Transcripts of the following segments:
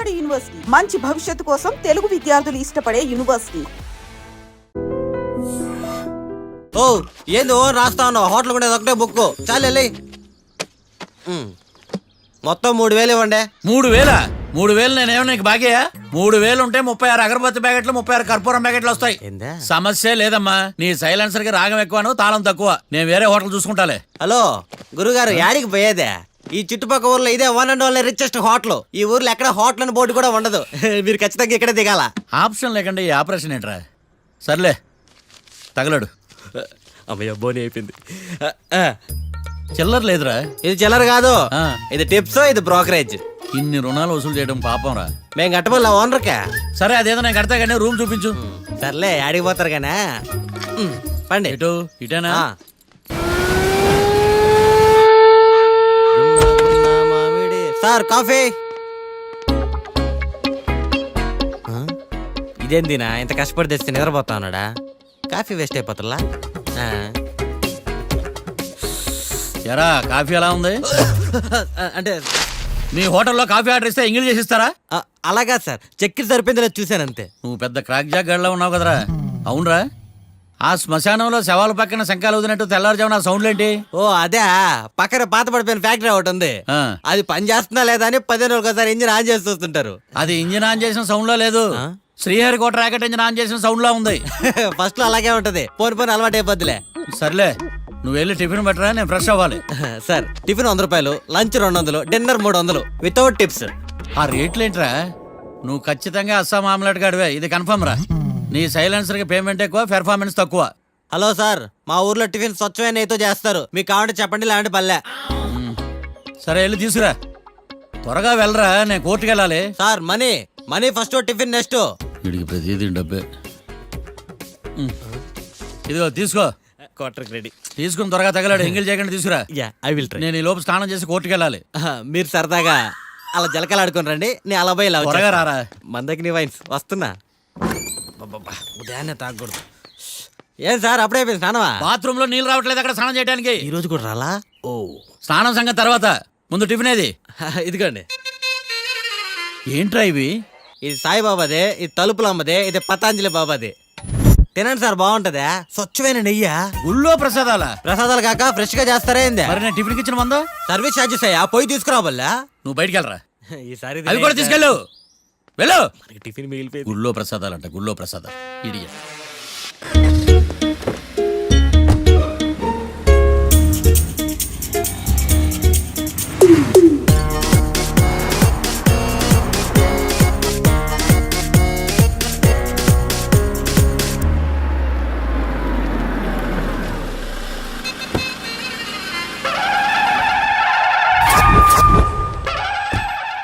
నాడు యూనివర్సిటీ మంచి భవిష్యత్తు కోసం తెలుగు విద్యార్థులు ఇష్టపడే యూనివర్సిటీ. ఓ ఏంది ఓ రాస్తా ఉన్నావు? హోటల్ కూడా ఒకటే బుక్ చాలు. మొత్తం 3000 ఇవ్వండి. 3000 నేనేమో నీకు బాగేయా? 3000 ఉంటే 36 అగరబత్తి ప్యాకెట్లు 36 కర్పూరం ప్యాకెట్లు వస్తాయి. సమస్య లేదమ్మా. నీ సైలెన్సర్ కి రాగం ఎక్కువను తాళం తక్కువ. నేను వేరే హోటల్ చూసుకుంటాలే. హలో గురుగారు, యాడికి పోయేదే? ఈ చుట్టుపక్కల ఊర్లో ఇదే one and only richest hotel. ఈ ఊర్లో ఎక్కడ హోటల్ అని బోర్డు కూడా ఉండదు. మీరు ఖచ్చితంగా ఇక్కడ దిగాల. ఆప్షన్ లేకుండా ఈ ఆపరేషన్ ఏంట్రా? సర్లే తగలడు. అమ్మయ్య బోని అయిపోయింది. చిల్లర లేదురా. ఇది చిల్లర కాదు, ఇది టిప్స్, ఇది బ్రోకరేజ్. ఇన్ని రుణాలు వసూలు చేయడం పాపం రా. మేము కట్టబోలే ఓనర్కే. సరే అదేదో నేను కడతా కానీ రూమ్ చూపించు. సర్లే యాడికి పోతారు కానీ పండి. ఇటు ఇటేనా? Sir coffee. ఇదేందినా ఇంత కష్టపడి తెస్తే నిద్రపోతా ఉన్నాడా? కాఫీ వేస్ట్ అయిపోతుందా? ఎరా కాఫీ ఎలా ఉంది? అంటే మీ హోటల్లో కాఫీ ఆర్డర్ ఇస్తే ఎంగిల్ చేసి ఇస్తారా? అలాగా సార్, చక్కెర సరిపోయింది లేదు చూశానంతే. నువ్వు పెద్ద క్రాక్ జాక్ గడిలో ఉన్నావు కదరా. అవునరా, ఆ శ్మశానంలో శవాల పక్కన శంఖాలు వదినట్టు తెల్లారుజామున సౌండ్లు ఏంటి? ఓ అదే, పక్కన పాత పడిపోయిన ఫ్యాక్టరీ ఒకటి ఉంది. అది పని చేస్తున్నా లేదా అని 10 రోజులు ఒకసారి ఇంజిన్ ఆన్ చేసి చూస్తుంటారు. అది ఇంజిన్ ఆన్ చేసిన సౌండ్ లో లేదు, శ్రీహరికోట రాకెట్ ఇంజిన్ ఆన్ చేసిన సౌండ్ లో ఉంది. ఫస్ట్ లో అలాగే ఉంటది, పోని అలవాటు అయిపోద్దిలే. సర్లే నువ్వు వెళ్ళి టిఫిన్ పెట్టరా, నేను ఫ్రెష్ అవ్వాలి. సార్ టిఫిన్ 100 రూపాయలు, లంచ్ 200, డిన్నర్ 300 వితౌట్ టిప్స్. ఆ రేట్లేంట్రా? నువ్వు ఖచ్చితంగా అస్సాం ఆమ్లెట్ గాడివే, ఇది కన్ఫర్మ్ రా. నీ సైలెన్సర్ కి పేమెంట్ ఎక్కువ, పెర్ఫార్మెన్స్ తక్కువ. హలో సార్, మా ఊర్లో టిఫిన్ స్వచ్ఛమైన నెయ్యితో చేస్తారు. మీకు కావాలంటే చెప్పండి, లాంటి పల్లె. సరే వెళ్ళి తీసుకురా, త్వరగా వెళ్ళరా, నేను కోర్టుకు వెళ్ళాలి. Sir money first, tiffin next. వీడికి ప్రతిదీ డబ్బే. ఇదిగో తీసుకో. Quarter ready. తీసుకుని త్వరగా తగలాడు, ఎంగిల్ చేయకుండా తీసుకురా. I will try. నేను ఈ లోపు స్నానం చేసి కోర్టుకు వెళ్ళాలి. మీరు సరదాగా అలా జలకాలు ఆడుకుని రండి, నేను అలా పోయి త్వరగా రారా. మందకి నీ వైన్స్ వస్తున్నా. ఉదయాన్నే తాగకూడదు. ఏం సార్ అప్పుడే అయిపోయింది స్నానమా? బాత్రూమ్ లో నీళ్ళు రావట్లేదు అక్కడ స్నానం చేయడానికి. ఈ రోజు కూడా రాలా? ఓ స్నానం సంగతి తర్వాత, ముందు టిఫిన్ ఏది? ఇదిగోండి. ఏంట్రా ఇవి? ఇది సాయిబాబాదే, ఇది తలుపులమ్మదే, ఇది పతాంజలి బాబాదే. తినండి సార్, బాగుంటదా? స్వచ్ఛమైన నెయ్యా. గుళ్ళో ప్రసాదాలు కాక ఫ్రెష్ గా చేస్తారా ఏంది? మరి నేను టిఫిన్ ఇచ్చిన మందో సర్వీస్ ఛార్జెస్ అయ్యా, పోయి తీసుకురావల్లా. నువ్వు బయటికి వెళ్ళరా. ఈసారి అవి కూడా తీసుకెళ్ళు. వెళ్ళు. టిఫిన్ మిగిలిపోయింది. గుళ్ళో ప్రసాదాలంట, గుళ్ళో ప్రసాదాలు. ఇడియట్.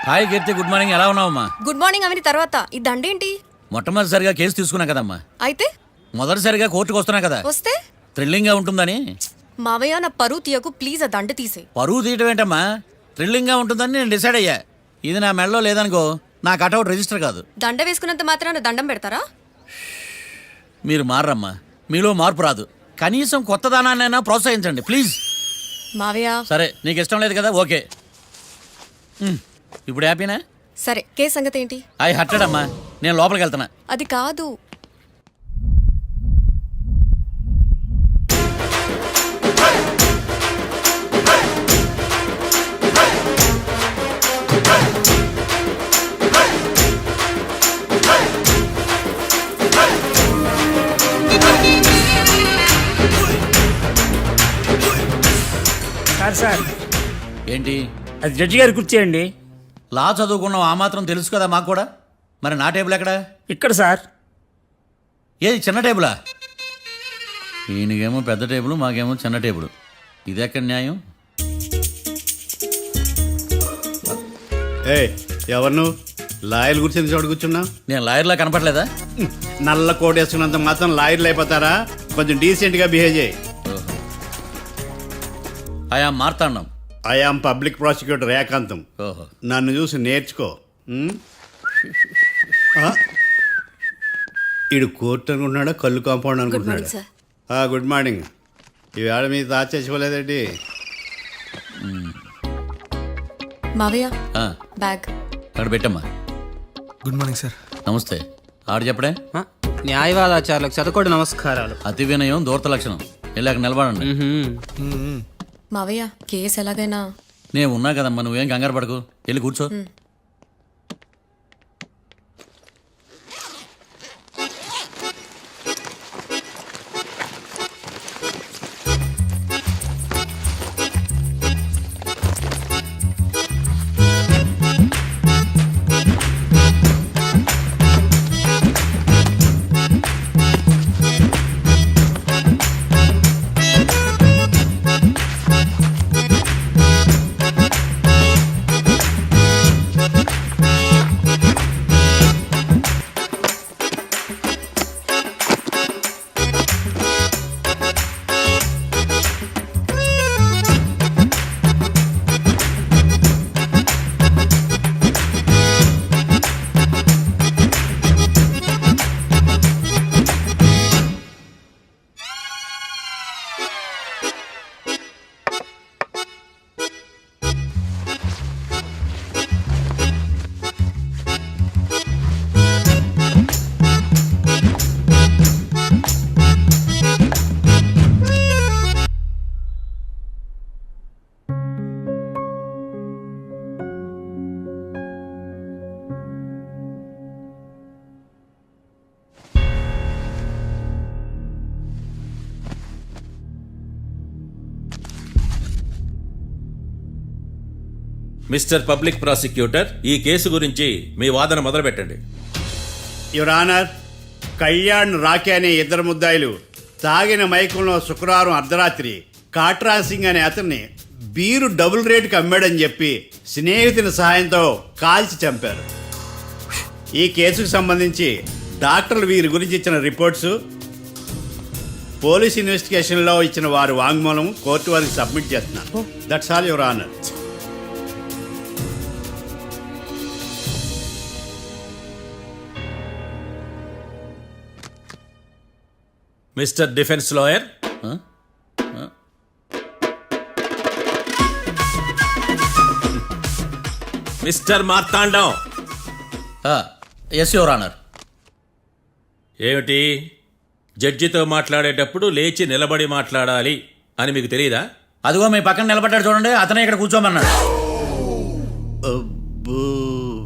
హాయ్ కీర్తి, గుడ్ మార్నింగ్. ఎలా ఉన్నావమ్మా? గుడ్ మార్నింగ్ అవని తర్వాత ఈ దండేంటి? మొట్టమొదటిసారిగా కేసు తీసుకున్నా కదమ్మా. అయితే మొదటిసారిగా కోర్టుకు వస్తున్నా కదా, వస్తే థ్రిల్లింగ్ గా ఉంటుందని. మావయ్య నా పరువు తీయకు ప్లీజ్, ఆ దండ తీసే. పరువు తీయటం ఏంటమ్మా, థ్రిల్లింగ్ గా ఉంటుందని నేను డిసైడ్ అయ్యా. ఇది నా మెడలో లేదనుకో, నా కటౌట్ రిజిస్టర్ కాదు. దండ వేసుకున్నంత మాత్రాన దండం పెడతారా? మీరు మారమ్మా, మీలో మార్పు రాదు. కనీసం కొత్త దానాన్నైనా ప్రోత్సహించండి ప్లీజ్. మావయ్య సరే, నీకు ఇష్టం లేదు కదా, ఓకే. ఇప్పుడు హ్యాపీనా? సరే, కేసు సంగతి ఏంటి? ఐ హర్టెడ్ అమ్మా, నేను లోపలికి వెళ్తున్నా. అది కాదు. సార్ ఏంటి? అది జడ్జి గారి కుర్చీ అండి. లా చదువుకున్నాం, ఆ మాత్రం తెలుసు కదా మాకు కూడా. మరి నా టేబుల్ ఎక్కడ? ఇక్కడ సార్. ఏది చిన్న టేబులా? ఈయనకేమో పెద్ద టేబుల్, మాకేమో చిన్న టేబుల్. ఇది ఎక్కడ న్యాయం? ఎవరు నువ్వు? లాయర్ కూర్చొని చోటు కూర్చున్నా? నేను లాయర్లా కనపడలేదా? నల్ల కోట్ వేసుకున్నంత మాత్రం లాయర్లు అయిపోతారా? కొంచెం డీసెంట్గా బిహేవ్ చేయి. I am Marthandam. I am public prosecutor ఏకాంతం. నన్ను చూసి నేర్చుకో. ఈడు కోర్టు అనుకుంటున్నాడా, కళ్ళు కాంపౌండ్ అనుకుంటున్నాడా? Good morning. ఈవేళ మీద దాచేసుకోలేదండి. మావయ్య బ్యాగ్ అక్కడ పెట్టమ్మా. Good morning sir. నమస్తే. ఆడు చెప్పడే. న్యాయవాదాచారులకు చదువుకోండి నమస్కారాలు. అతి వినయం దూరత లక్షణం. వెళ్ళాక నిలబడండి. మావయ్య కేసు ఎలాగైనా నేను ఉన్నా కదమ్మా, నువ్వేం కంగారు పడకు. వెళ్ళి కూర్చో. మిస్టర్ పబ్లిక్ ప్రాసిక్యూటర్, ఈ కేసు గురించి మీ వాదన మొదలు పెట్టండి. యువర్ ఆనర్, కళ్యాణ్ రాకే అనే ఇద్దరు ముద్దాయిలు తాగిన మైకంలో శుక్రవారం అర్ధరాత్రి కాట్రా సింగ్ అనే అతన్ని బీరు డబుల్ రేటుకి అమ్మాడని చెప్పి స్నేహితుని సహాయంతో కాల్చి చంపారు. ఈ కేసుకు సంబంధించి డాక్టర్లు వీరి గురించి ఇచ్చిన రిపోర్ట్స్, పోలీస్ ఇన్వెస్టిగేషన్లో ఇచ్చిన వారి వాంగ్మూలం కోర్టు వారికి సబ్మిట్ చేస్తున్నారు. That's all your honour. Mister defence lawyer, mister Marthandam. Yes your honour. ఏమిటి, జడ్జితో మాట్లాడేటప్పుడు లేచి నిలబడి మాట్లాడాలి అని మీకు తెలియదా? అదిగో మీ పక్కన నిలబడ్డాడు చూడండి, అతనే ఇక్కడ కూర్చోమన్నాడు.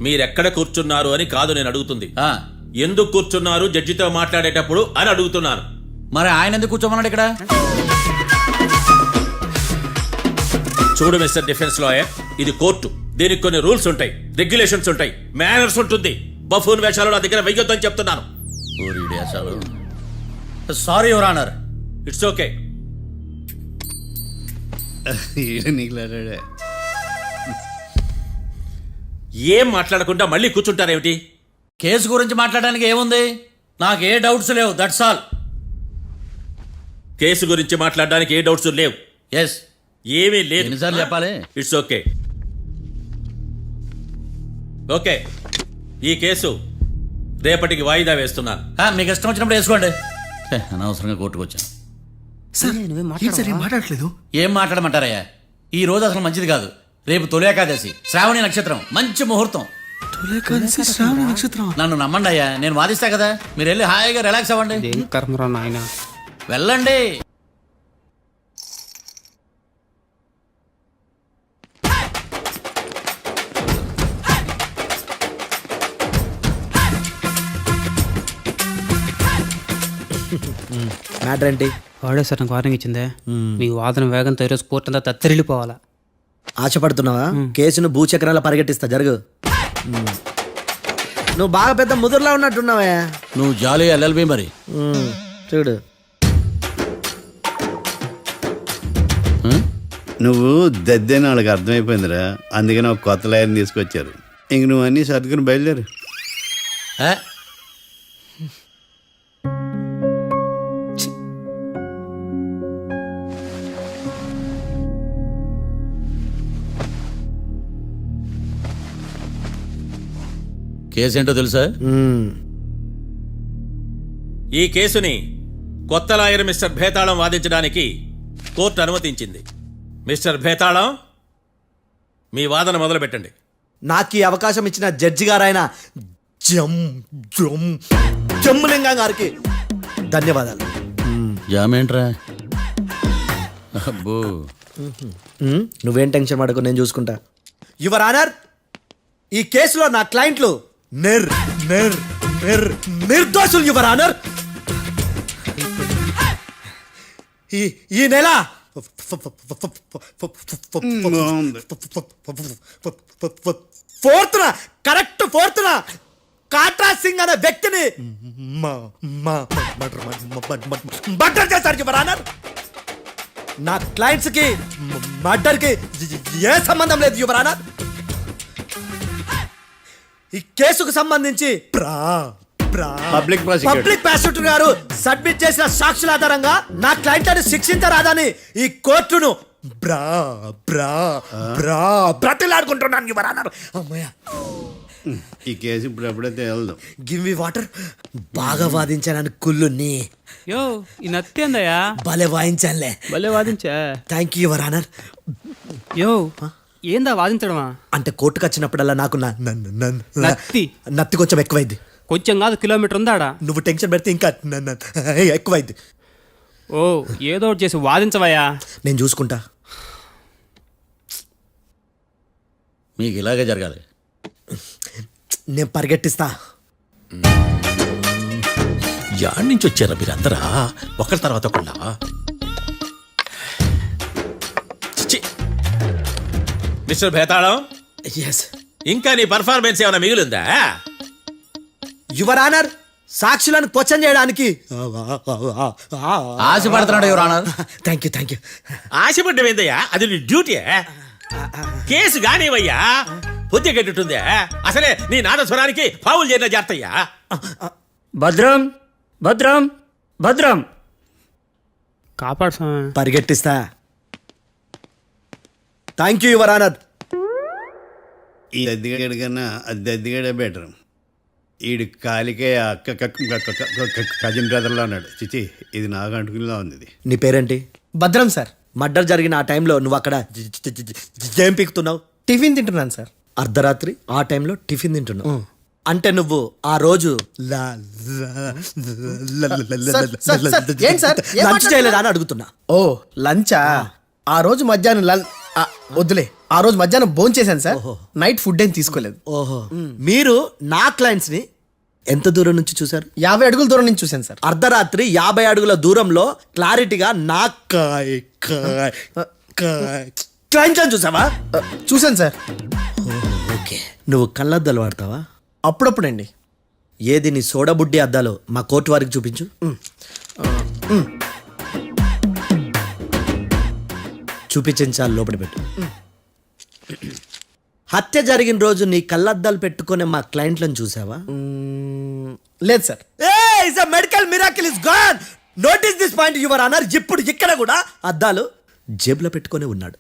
మీరెక్కడ కూర్చున్నారు అని కాదు నేను అడుగుతుంది. ఎందుకు కూర్చున్నారు జడ్జితో మాట్లాడేటప్పుడు అని అడుగుతున్నాను. మరి ఆయన ఎందుకు కూర్చోమన్నాడు ఇక్కడ? చూడు మిస్టర్ డిఫెన్స్ లాయర్, ఇది కోర్టు. దీనికి కొన్ని రూల్స్ ఉంటాయి, రెగ్యులేషన్స్ ఉంటాయి, మేనర్స్ ఉంటుంది. బఫూన్ వేషాలు నా దగ్గర వెయ్యొద్దని చెప్తున్నాను. Sorry your honour. It's okay. ఏం మాట్లాడకుండా మళ్ళీ కూర్చుంటారేమిటి? కేసు గురించి మాట్లాడడానికి ఏముంది? నాకు ఏ డౌట్స్ లేవు, దట్స్ ఆల్. కేసు గురించి మాట్లాడడానికి ఏ డౌట్స్ లేవు? ఎస్. ఏమీ లేదు. ఎన్నిసార్లు చెప్పాలి? It's okay. ఓకే, ఈ కేసు రేపటికి వాయిదా వేస్తున్నాను. మీకు ఇష్టం వచ్చినప్పుడు వేసుకోండి. అనవసరంగా కోర్టుకు వచ్చాను. మాట్లాడట్లేదు. ఏం మాట్లాడమంటారయ్యా? ఈ రోజు అసలు మంచిది కాదు. రేపు తొలి ఏకాదశి, శ్రావణి నక్షత్రం, మంచి ముహూర్తం. నన్ను నమ్మండి అయ్యా, నేను వాదిస్తా కదా. మీరు వెళ్ళి హాయిగా రిలాక్స్ అవ్వండి. వెళ్ళండి. మ్యాటర్ ఏంటి? వాడే సార్ నాకు వార్నింగ్ ఇచ్చిందే. మీ వాదన వేగంతో ఈరోజు కోర్టు అంతా తత్తరిల్లిపోవాలా. ఆశపడుతున్నావా? కేసును భూచక్రాల పరిగెట్టిస్తా, జరుగు. నువ్వు బాగా పెద్ద ముదురులా ఉన్నట్టున్నావే. నువ్వు జాలి ఎల్ఎల్బి మరి. చూడు, నువ్వు దద్దేని వాళ్ళకి అర్థమైపోయిందిరా. అందుకని ఒక కొత్త లాయర్ని తీసుకొచ్చారు. ఇంక నువ్వు అన్నీ సర్దుకుని బయలుదేరు. కేసు ఏంటో తెలుసా? ఈ కేసుని కొత్త లాయర్ మిస్టర్ భేతాళం వాదించడానికి కోర్టు అనుమతించింది. మిస్టర్ భేతాళం, మీ వాదన మొదలు పెట్టండి. నాకు ఈ అవకాశం ఇచ్చిన జడ్జి గారైన జమ్ములింగా గారికి ధన్యవాదాలు. జామేంట్రా అబ్బో నువ్వేం టెన్షన్ పడకు, నేను చూసుకుంటా. యువర్ ఆనర్, ఈ కేసులో నా క్లయింట్లు నిర్దోషులు యువర్ ఆనర్. ఈ నెల కరెక్ట్ ఫోర్త్న కాట్రా సింగ్ అనే వ్యక్తిని మర్డర్ చేశారు యువర్ ఆనర్. నా క్లయింట్స్ కి మర్డర్ కి ఏ సంబంధం లేదు యువర్ ఆనర్. ఈ కేసుకు సంబంధించి పబ్లిక్ ప్రాసిక్యూటర్ గారు సబ్మిట్ చేసిన సాక్షుల ఆధారంగా నా క్లయింట్ అని శిక్షించరాదని ఈ కోర్టును బ్రతిలాడుకుంటున్నాను యువర్ ఆనర్. అమ్మయ్య, ఈ కేసు ఇప్పుడు ఎప్పుడైతే వెళ్దాం. Give me water. బాగా వాదించానని కుళ్ళుని యో ఈ నత్తేందయ్యా భలే వాయించానులే. భలే వాదించా. Thank you your honour. యో ఏందా వాదించడమా? అంటే కోర్టుకు వచ్చినప్పుడల్లా నాకు నత్తి. నత్తి కొంచెం ఎక్కువైంది. కొంచెం కాదు, కిలోమీటర్ ఉందాడా. నువ్వు టెన్షన్ పెడితే ఇంకా ఎక్కువైంది. ఓ ఏదో ఒకటి చేసి వాదించవయ్యా. నేను చూసుకుంటా. మీకు ఇలాగే జరగాలి. నేను పరిగెట్టిస్తా. యాడ్ నుంచి వచ్చారా మీరందరా ఒకరి తర్వాత ఒకళ్ళ? చిచ్చి. మిస్టర్ భేతాళం, ఎస్ ఇంకా నీ పర్ఫార్మెన్స్ ఏమైనా మిగిలిందా? యువర్ ఆనర్, సాక్షులను క్వశ్చన్ చేయడానికి ఆశపడుతున్నాడు యువర్ ఆనర్. Thank you. ఆశపడ్డమేందయ్యా, అది నీ డ్యూటీ. కేసు గానివయ్యా, బుద్ధి గట్టుందే. అసలే నీ నాదస్వరానికి పావులు చేరిన జాతయ్యా. భద్రం భద్రం భద్రం. కాపాడు స్వామి. పరిగెట్టిస్తా. Thank you your honour. ఈ అద్దెగాడి కన్నా అద్దెగాడే బెటర్. ఈడు కాలికే కజిన్ బ్రదర్లో ఉన్నాడు. చిచి, ఇది నాకు అంటుకునిలా ఉంది. ఇది నీ పేరేంటి? భద్రం సార్. మర్డర్ జరిగిన ఆ టైంలో నువ్వు అక్కడ ఏం పీకుతున్నావు? టిఫిన్ తింటున్నాను సార్. అర్ధరాత్రి ఆ టైంలో టిఫిన్ తింటున్నావు అంటే నువ్వు ఆ రోజు ఏంటి సార్? లంచ్ చేయలేదా అని అడుగుతున్నా. ఓ లంచా? ఆ రోజు మధ్యాహ్నం వద్దులే, ఆ రోజు మధ్యాహ్నం భోజనం చేశాను సార్. నైట్ ఫుడ్ ఏం తీసుకోలేదు. ఓహో, మీరు నా క్లయింట్స్ ని ఎంత దూరం నుంచి చూసారు? 50 అడుగుల దూరం నుంచి చూశాను సార్. అర్ధరాత్రి 50 అడుగుల దూరంలో క్లారిటీగా నా క్లయింట్ చూసావా? చూశాను సార్. ఓకే, నువ్వు కళ్ళద్దాలు వాడతావా? అప్పుడప్పుడండి. ఏది నీ సోడబుడ్డి అద్దాలు మా కోర్టు వారికి చూపించు. చూపించాలి, లోపల పెట్టు. హత్య జరిగిన రోజు నీ కళ్ళద్దాలు పెట్టుకునే మా క్లయింట్లను చూసావా? లేదు sir. Medical miracle is gone. Notice this point your honour. ఇప్పుడు ఇక్కడ కూడా అద్దాలు జేబులో పెట్టుకొని ఉన్నాడు.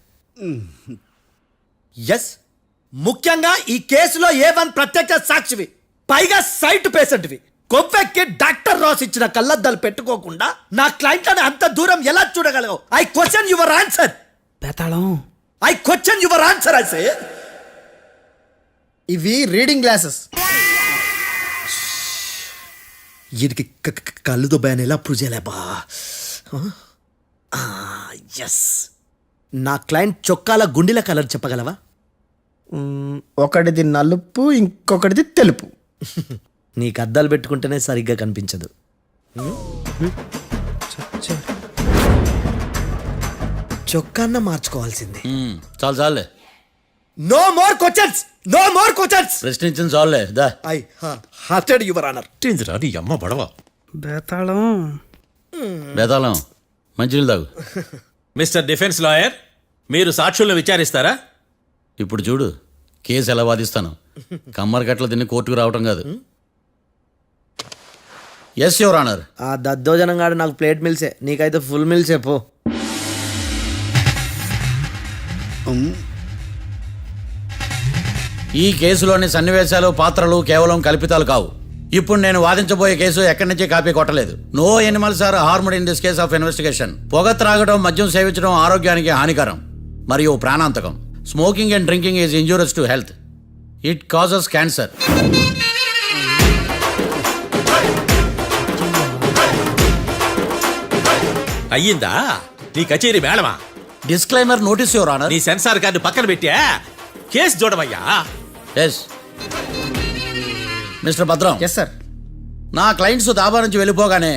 ఎస్, ముఖ్యంగా ఈ కేసులో A1 ప్రత్యక్ష సాక్షివి, పైగా సైట్ పేషెంట్వి. కొవ్వెక్కి డాక్టర్ రాస్ ఇచ్చిన కళ్ళద్దాలు పెట్టుకోకుండా నా క్లయింట్లను అంత దూరం ఎలా చూడగలవు? I question your answer. బేతాళం. I question your answer. I say ఇవి రీడింగ్ గ్లాసెస్. వీడికి కళ్ళు దుబ్బాయని ఎలా ప్రూవ్ చేయలేబా? ఎస్, నా క్లయింట్ చొక్కాల గుండెల కలర్ చెప్పగలవా? ఒకటిది నలుపు, ఇంకొకటిది తెలుపు. నీకు అద్దాలు పెట్టుకుంటేనే సరిగ్గా కనిపించదు. చొక్కాన్న మార్చుకోవాల్సింది. చాలు చాలులే, no more questions, no more questions. ప్రశ్నించిన చాలులే. దా ఐ హార్టెడ్ యువర్ ఆనర్. నీ అమ్మ బడవ. బేతాళం. బేతాళం, మంచినీళ్ళు తాగు. మిస్టర్ డిఫెన్స్ లాయర్, మీరు సాక్షులను విచారిస్తారా? ఇప్పుడు చూడు కేసు ఎలా వాదిస్తాను. కమ్మరి కట్టలు తిని కోర్టుకు రావటం కాదు. Yes your honour. ఆ దద్దోజనం గాడు నాకు ప్లేట్ మిల్సే, నీకైతే ఫుల్ మిల్సే పో. ఈ కేసులోని సన్నివేశాలు, పాత్రలు కేవలం కల్పితాలు కావు. ఇప్పుడు నేను వాదించబోయే కేసు ఎక్కడి నుంచి కాపీ కొట్టలేదు. No animals are harmed in this case of investigation. పొగ త్రాగడం, మద్యం సేవించడం ఆరోగ్యానికి హానికరం మరియు ప్రాణాంతకం. Smoking and drinking is injurious to health. It causes cancer. అయ్యిందా నీ కచేరీ మేడమా? Disclaimer notice your honour. నీ సెన్సార్ కార్డు పక్కన పెట్టా కేసు చూడమయ్యా. Yes mister Bhadram. Yes sir. నా క్లయింట్స్ దాబా నుంచి వెళ్ళిపోగానే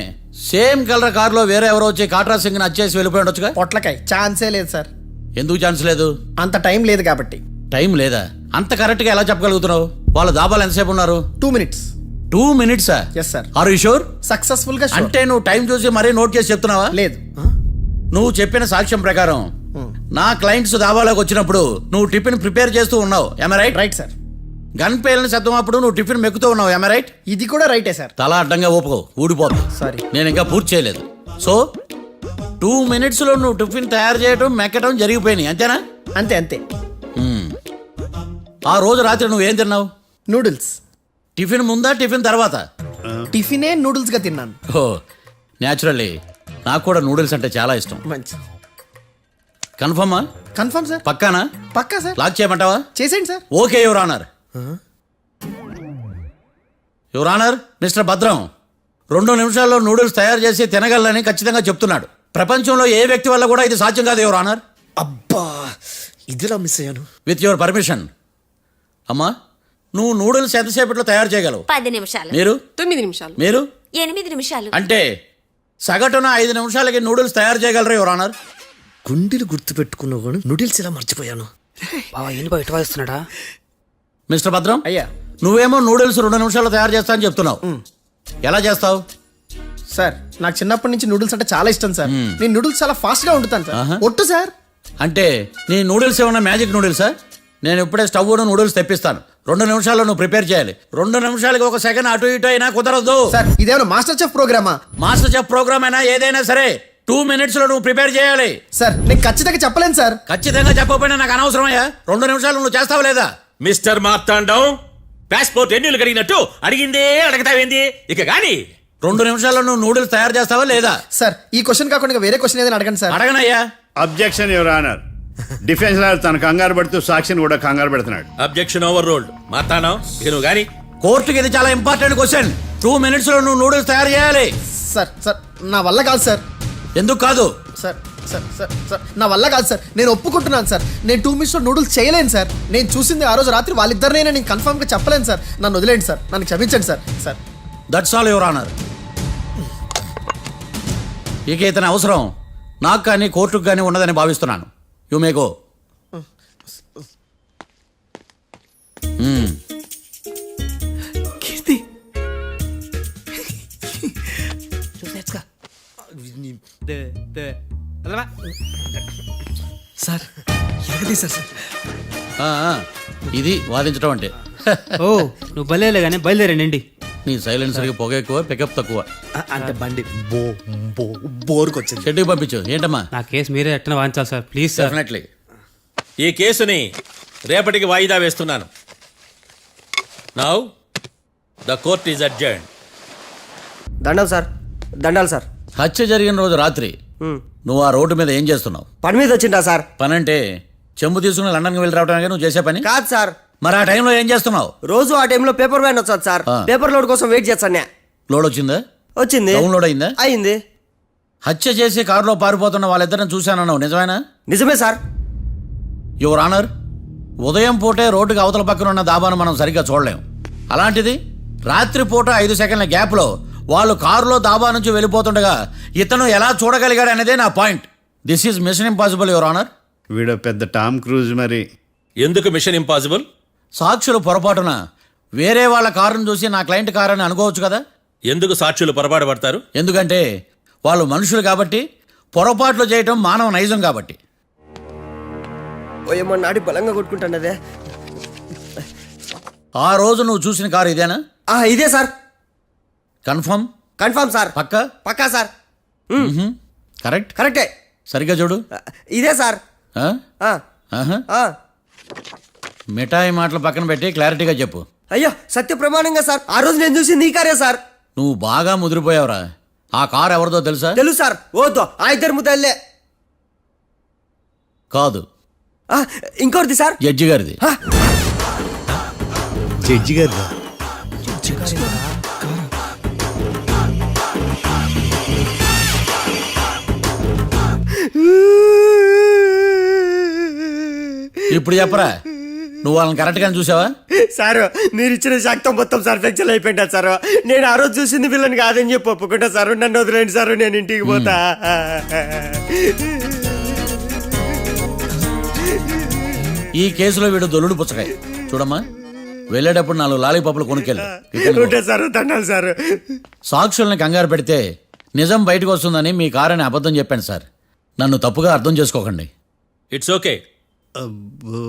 సేమ్ కలర్ కారులో వేరే ఎవరో వచ్చి కాట్రా సింగ్ ని వచ్చేసి వెళ్ళిపోయి ఉండొచ్చుగా. పొట్లకాయ ఛాన్సే లేదు సార్. ఎందుకు ఛాన్స్ లేదు? అంత టైం లేదు కాబట్టి. టైం లేదా? అంత కరెక్ట్ గా ఎలా చెప్పగలుగుతున్నావు? వాళ్ళ దాబాలు ఎంతసేపు ఉన్నారు? 2 minutes. 2 minutes? Yes sir. Are you sure? Successful గా sure. అంటే నువ్వు టైం చూసి మరీ నోట్ చేసి చెప్తున్నావా? లేదు. నువ్వు చెప్పిన సాక్ష్యం ప్రకారం నా క్లయింట్స్ దాబాలోకి వచ్చినప్పుడు నువ్వు టిఫిన్ ప్రిపేర్ చేస్తూ ఉన్నావు. am I right? Right sir. Gun పేలిన శబ్దం అప్పుడు నువ్వు టిఫిన్ మెక్కుతూ ఉన్నావు. am I right? ఇది కూడా రైటే సార్. తల అడ్డంగా ఊపుకో, ఊడిపోతుంది. Sorry. నేను ఇంకా పూర్తి చేయలేదు. సో 2 minutes లో నువ్వు టిఫిన్ తయారు చేయడం మెక్కడం జరిగిపోయినాయి అంతేనా? అంతే అంతే. ఆ రోజు రాత్రి నువ్వేం తిన్నావు? నూడిల్స్. టిఫిన్ ముందా టిఫిన్ తర్వాత? టిఫినే నూడిల్స్ గా తిన్నాను. ఓ న్యాచురల్లీ నాకు కూడా నూడిల్స్ అంటే చాలా ఇష్టం. మంచి. కన్ఫర్మా? Confirm sir. పక్కానా? పక్కా సార్. లాక్ చేయమంటావా? చేసేయండి sir. Okay your honour. Your honour, mister Bhadram 2 నిమిషాల్లో నూడిల్స్ తయారు చేసి తినగలని ఖచ్చితంగా చెప్తున్నాడు. ప్రపంచంలో ఏ వ్యక్తి వల్ల కూడా ఇది సాధ్యం కాదు యువర్ ఆనర్. అబ్బా ఇదిలా మిస్ అయ్యాను. With your permission. అమ్మా నువ్వు నూడిల్స్ ఎంతసేపట్లో తయారు చేయగలవు? 10 నిమిషాలు. మీరు? 9 నిమిషాలు. మీరు? 8 నిమిషాలు. అంటే సగటున 5 నిమిషాలకి నూడిల్స్ తయారు చేయగలరు యువర్ ఆనర్. గుండెలు గుర్తు పెట్టుకున్నావు కానీ నూడిల్స్ ఇలా మర్చిపోయాను. బావా ఏంటి బయట వాయిస్తున్నాడా? మిస్టర్ భద్రం, అయ్యా. నువ్వేమో నూడిల్స్ 2 నిమిషాల్లో తయారు చేస్తా అని చెప్తున్నావు. ఎలా చేస్తావు? సార్ నాకు చిన్నప్పటి నుంచి నూడిల్స్ అంటే చాలా ఇష్టం సార్. నేను నూడిల్స్ చాలా ఫాస్ట్ గా వండుతాను సార్. ఒట్టు సార్. అంటే నీ నూడిల్స్ ఏమన్నా మ్యాజిక్ నూడిల్సా? నేను ఇప్పుడే స్టవ్ నూడిల్స్ తెప్పిస్తాను. 2 నిమిషాల్లో నువ్వు ప్రిపేర్ చేయాలి. 2 నిమిషాలకి 1 సెకండ్ అటు ఇటు అయినా కుదరదు. సార్ ఇదేమైనా మాస్టర్ చెఫ్ ప్రోగ్రామా? మాస్టర్ చెఫ్ ప్రోగ్రామ్ అయినా ఏదైనా సరే 2 minutes లో నువ్వు ప్రిపేర్ చేయాలి. సార్ నేను ఖచ్చితంగా చెప్పలేను సార్. ఖచ్చితంగా చెప్పకపోయినా నాకు అనవసరమయ్యా. 2 నిమిషాలు నువ్వు చేస్తావు లేదా? మిస్టర్ మార్తాండం పాస్పోర్ట్ ఎన్నిళ్ళు కడిగినట్టు అడిగిందే అడగతావేంది ఇక గాని 2 నిమిషాల్లో నువ్వు నూడిల్స్ తయారు చేస్తావా లేదా? సార్ ఈ క్వశ్చన్ కాకుండా ఇంకా వేరే క్వశ్చన్ ఏదైనా అడగండి సార్. అడగనయ్యా. Objection your honour. Defence lawyer తన కంగారు పడుతూ సాక్షిని కూడా కంగారు పెడుతున్నాడు. Objection over rolled. మార్తాండం ఇక నువ్వు గాని కోర్టుకి ఇది చాలా ఇంపార్టెంట్ క్వశ్చన్. 2 minutes లో నువ్వు నూడిల్స్ తయారు చేయాలి. సార్ సార్ నా వల్ల కాదు సార్. ఎందుకు కాదు? సార్ సార్ సార్ సార్ నా వల్ల కాదు సార్. నేను ఒప్పుకుంటున్నాను సార్. నేను 2 minutes లో నూడిల్స్ చేయలేను సార్. నేను చూసింది ఆ రోజు రాత్రి వాళ్ళిద్దరినైనా నేను కన్ఫర్మ్ గా చెప్పలేను సార్. నన్ను వదిలేండి సార్. నన్ను క్షమించండి sir. Sir that's all your honour. ఇక ఇతని అవసరం నాకు కానీ కోర్టుకు కానీ ఉండదని భావిస్తున్నాను. You may go. కీర్తి సార్ ఎరగదీశారు సార్. ఇది వాదించడం అంటే. ఓ నువ్వు బయలుదేరలే కానీ బయలుదేరండి. నీ సైలెన్సర్కి పొగ ఎక్కువ, పికప్ తక్కువ. అంటే బండి బోర్కి వచ్చింది. షెడ్యూల్ పంపించు. ఏంటమ్మా? నా కేసు మీరే ఎట్టన వాయించాలి సార్ ప్లీజ్ సార్. డెఫినెట్లీ. ఈ కేసుని రేపటికి వాయిదా వేస్తున్నాను. Now the court is adjourned. దండాలు సార్. దండాలు సార్. హత్య జరిగిన రోజు రాత్రి నువ్వు ఆ రోడ్డు మీద ఏం చేస్తున్నావు? పని మీద వచ్చిందా సార్? పని అంటే చెంబు తీసుకుని లండన్కి వెళ్ళి రావడానికి నువ్వు చేసే పని కాదు సార్. మరి ఆ టైంలో ఏం చేస్తున్నావు? రోజు ఆ టైంలో పేపర్ వ్యాన్ వచ్చాది సార్. పేపర్ లోడ్ కోసం వెయిట్ చేస్తాను. లోడ్ వచ్చిందా? వచ్చింది. డౌన్లోడ్ అయిందా? అయింది. హత్య చేసి కారులో పారిపోతున్న వాళ్ళిద్దరిని చూశానన్నావు, నిజమేనా? నిజమే సార్. యువర్ ఆనర్, ఉదయం పూటే రోడ్డుకి అవతల పక్కన ఉన్న దాబాను మనం సరిగ్గా చూడలేం. అలాంటిది రాత్రి పూట 5 సెకండ్ల గ్యాప్లో వాళ్ళు కారులో దాబా నుంచి వెళ్ళిపోతుండగా ఇతను ఎలా చూడగలిగాడు అనేదే నా point. This is mission impossible your honour. వీడు పెద్ద టామ్ క్రూజ్ మరి. ఎందుకు మిషన్ ఇంపాసిబుల్? సాక్షులు పొరపాటున వేరే వాళ్ళ కారును చూసి నా క్లయింట్ కారు అని అనుకోవచ్చు కదా. ఎందుకు సాక్షులు పొరపాటు పడతారు? ఎందుకంటే వాళ్ళు మనుషులు కాబట్టి, పొరపాట్లు చేయటం మానవ నైజం కాబట్టి. ఓయమ్మ నాడి బలంగా కొట్టుకుంటానదే. ఆ రోజు నువ్వు చూసిన కారు ఇదేనా? ఇదే సార్. కన్ఫర్మ్? Confirm sir. పక్కా? పక్కా సార్. కరెక్ట్? కరెక్టే. సరిగ్గా చూడు. ఇదే సార్. మిఠాయి మాటలు పక్కన పెట్టి క్లారిటీగా చెప్పు. అయ్యో సత్య ప్రమాణంగా సార్. ఆ రోజు నేను చూసింది ఈ కారే సార్. నువ్వు బాగా ముదిరిపోయావురా. ఆ కారు ఎవరిదో తెలుసా? తెలుసు సార్. ఓతో ఆ ఇద్దరు ముద్దల్లే. కాదు, ఇంకోటిది సార్. జడ్జి గారిది. జడ్జి గారు ఇప్పుడు చెప్పరా నువ్వు వాళ్ళని కరెక్ట్ గానే చూసావా? సార్ మీరు ఇచ్చిన శాక్తం మొత్తం సార్ ఫ్లెక్చర్ అయిపోయింటా సార్. నేను ఆ రోజు చూసింది వీళ్ళని కాదని చెప్పి ఒప్పుకుంటా సార్. నన్ను వదిలేండి సార్, నేను ఇంటికి పోతా. ఈ కేసులో వీడు దొల్లుడు పుచ్చకాయ. చూడమ్మా, వెళ్ళేటప్పుడు 4 లాలీపాపులు కొనుక్కెళ్ళు. ఉంటా సార్, దండాలి సార్. సాక్షుల్ని కంగారు పెడితే నిజం బయటకు వస్తుందని మీ కారని అబద్ధం చెప్పాను సార్. నన్ను తప్పుగా అర్థం చేసుకోకండి. It's okay. అబ్బో